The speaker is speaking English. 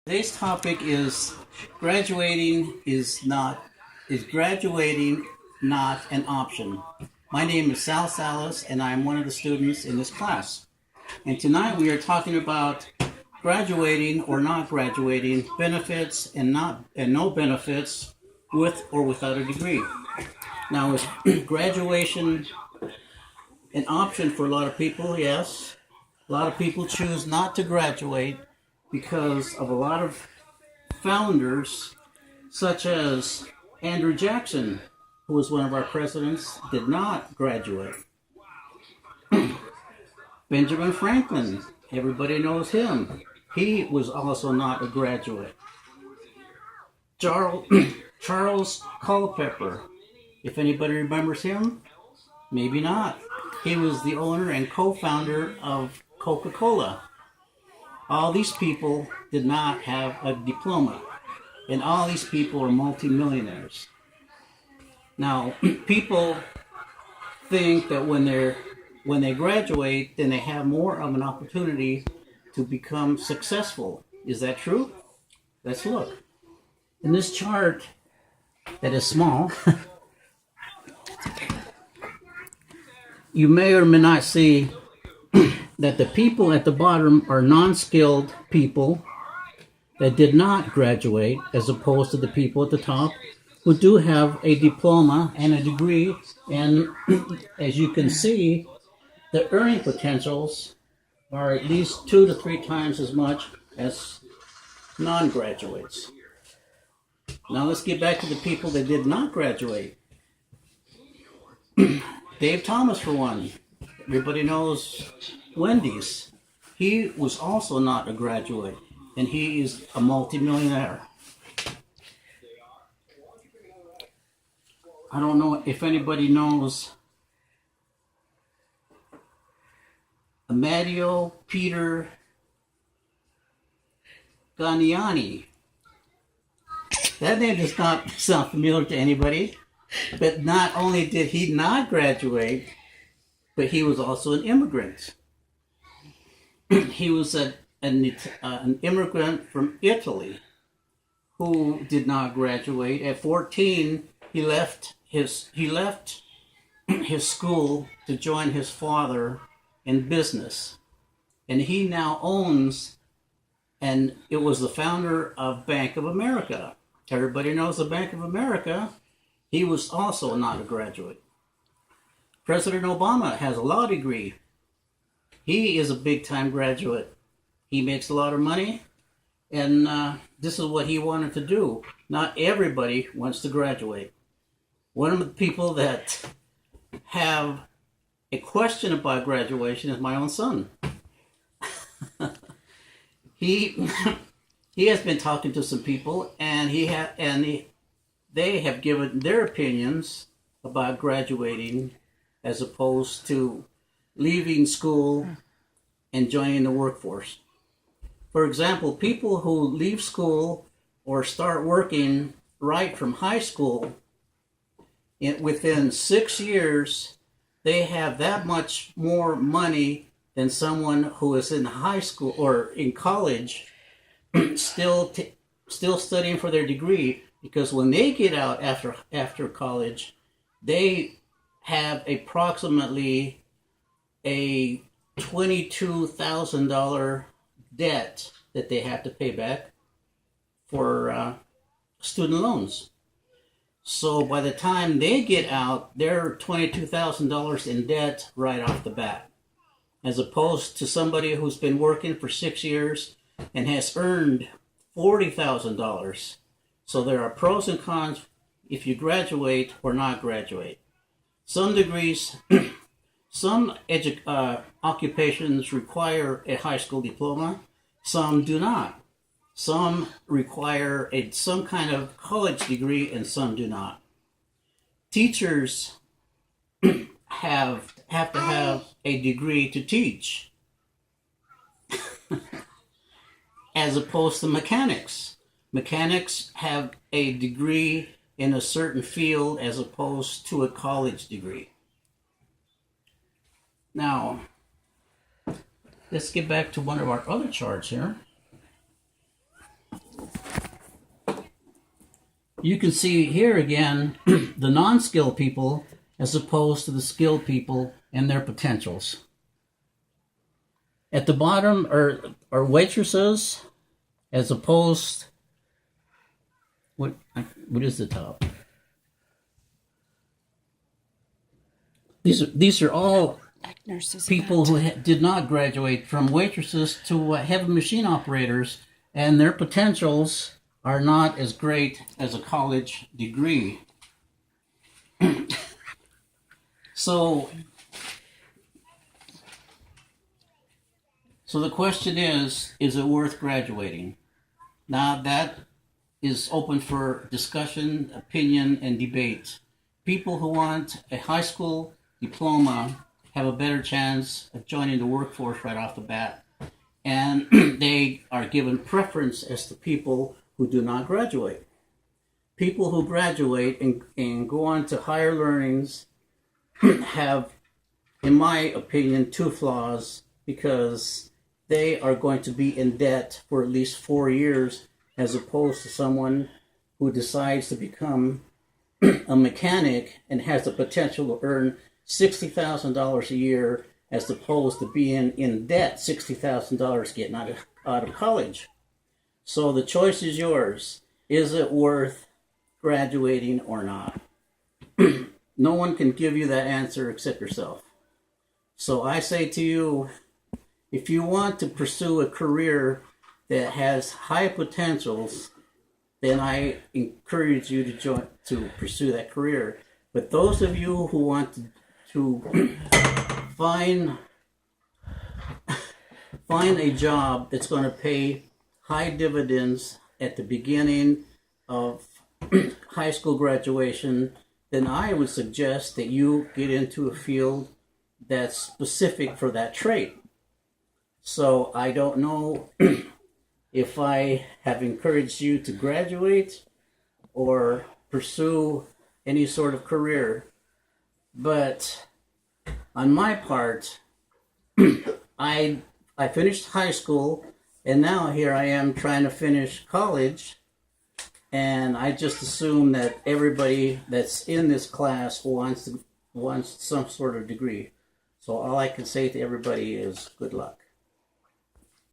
Today's topic is graduating not an option. My name is Sal Salas and I'm one of the students in this class. And tonight we are talking about graduating or not graduating, benefits and no benefits with or without a degree. Now is graduation an option for a lot of people? Yes. A lot of people choose not to graduate because of a lot of founders, such as Andrew Jackson, who was one of our presidents, did not graduate. Benjamin Franklin, everybody knows him. He was also not a graduate. Charles Culpeper, if anybody remembers him, maybe not. He was the owner and co-founder of Coca-Cola. All these people did not have a diploma, and all these people are multimillionaires. Now, people think that when they graduate, then they have more of an opportunity to become successful. Is that true? Let's look. In this chart that is small, you may or may not see that the people at the bottom are non-skilled people that did not graduate, as opposed to the people at the top who do have a diploma and a degree. And as you can see, the earning potentials are at least 2 to 3 times as much as non-graduates. Now let's get back to the people that did not graduate. Dave Thomas, for one. Everybody knows Wendy's. He was also not a graduate, and he is a multimillionaire. I don't know if anybody knows Amadio Peter Ganiani. That name does not sound familiar to anybody, but not only did he not graduate, but he was also an immigrant. He was an immigrant from Italy who did not graduate. At 14, he left his school to join his father in business, and he now owns, and it was the founder of Bank of America. Everybody knows the Bank of America. He was also not a graduate. President Obama has a law degree. He is a big-time graduate. He makes a lot of money, and this is what he wanted to do. Not everybody wants to graduate. One of the people that have a question about graduation is my own son. He has been talking to some people, and they have given their opinions about graduating as opposed to leaving school and joining the workforce. For example, people who leave school or start working right from high school, within 6 years, they have that much more money than someone who is in high school or in college, still studying for their degree, because when they get out after college, they have approximately a $22,000 debt that they have to pay back for student loans. So by the time they get out, they're $22,000 in debt right off the bat, as opposed to somebody who's been working for 6 years and has earned $40,000. So there are pros and cons if you graduate or not graduate. Some degrees, some occupations require a high school diploma, some do not. Some require some kind of college degree and some do not. Teachers have to have a degree to teach, as opposed to mechanics. Mechanics have a degree in a certain field as opposed to a college degree. Now, let's get back to one of our other charts here. you can see here again the non-skilled people as opposed to the skilled people and their potentials. At the bottom are waitresses as opposed, what is the top? These are all Like nurses. people who did not graduate from waitresses to heavy machine operators, and their potentials are not as great as a college degree. So the question is it worth graduating? Now that is open for discussion, opinion, and debate. People who want a high school diploma have a better chance of joining the workforce right off the bat. And they are given preference as to people who do not graduate. People who graduate and go on to higher learnings have, in my opinion, two flaws, because they are going to be in debt for at least 4 years, as opposed to someone who decides to become a mechanic and has the potential to earn $60,000 a year, as opposed to being in debt $60,000 getting out of college. So the choice is yours. Is it worth graduating or not? No one can give you that answer except yourself. So I say to you, if you want to pursue a career that has high potentials, then I encourage you to pursue that career. But those of you who want to find a job that's going to pay high dividends at the beginning of high school graduation, then I would suggest that you get into a field that's specific for that trade. So I don't know if I have encouraged you to graduate or pursue any sort of career, but on my part, I finished high school, and now here I am trying to finish college, and I just assume that everybody that's in this class wants some sort of degree. So all I can say to everybody is good luck.